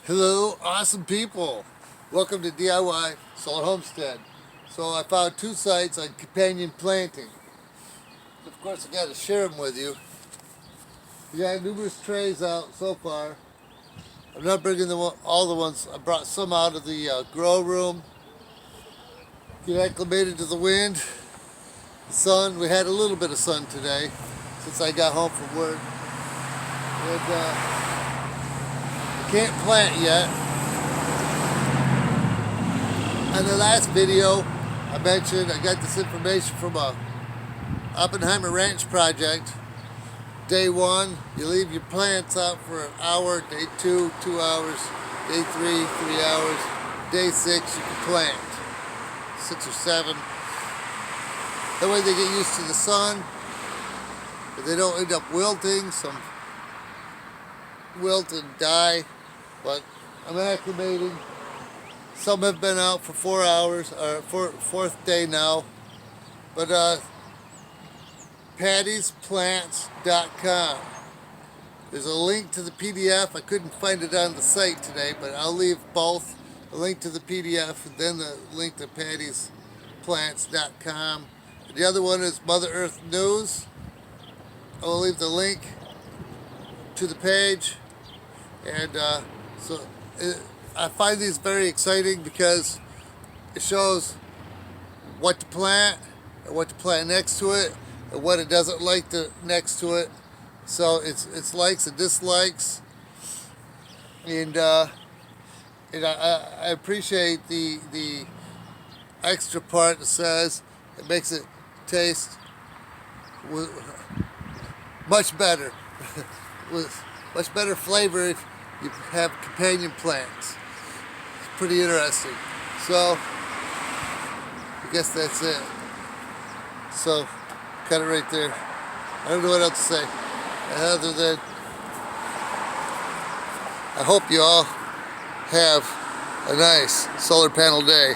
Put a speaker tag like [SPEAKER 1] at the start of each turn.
[SPEAKER 1] Hello, awesome people. Welcome to DIY Solar Homestead. So I found 2 sites on companion planting. Of course, I got to share them with you. We got numerous trays out so far. I'm not bringing all the ones. I brought some out of the grow room. Get acclimated to the wind, the sun. We had a little bit of sun today since I got home from work. And can't plant yet. On the last video, I mentioned I got this information from a Oppenheimer Ranch project. Day 1, you leave your plants out for an hour. Day 2, 2 hours. Day 3, 3 hours. Day 6, you can plant. 6 or 7. That way they get used to the sun, but they don't end up wilting. Some wilt and die, but I'm acclimating. Some have been out for 4 hours, or 4th day now. But pattiesplants.com. There's a link to the PDF. I couldn't find it on the site today, but I'll leave both. A link to the PDF and then the link to pattiesplants.com. The other one is Mother Earth News. I'll leave the link to the page. And I find these very exciting because it shows what to plant and what to plant next to it and what it doesn't like next to it. So it's likes and dislikes. And I appreciate the extra part that says it makes it taste much better with much better flavor if you have companion plants. It's pretty interesting. So I guess that's it. So cut it right there. I don't know what else to say other than I hope you all have a nice solar panel day.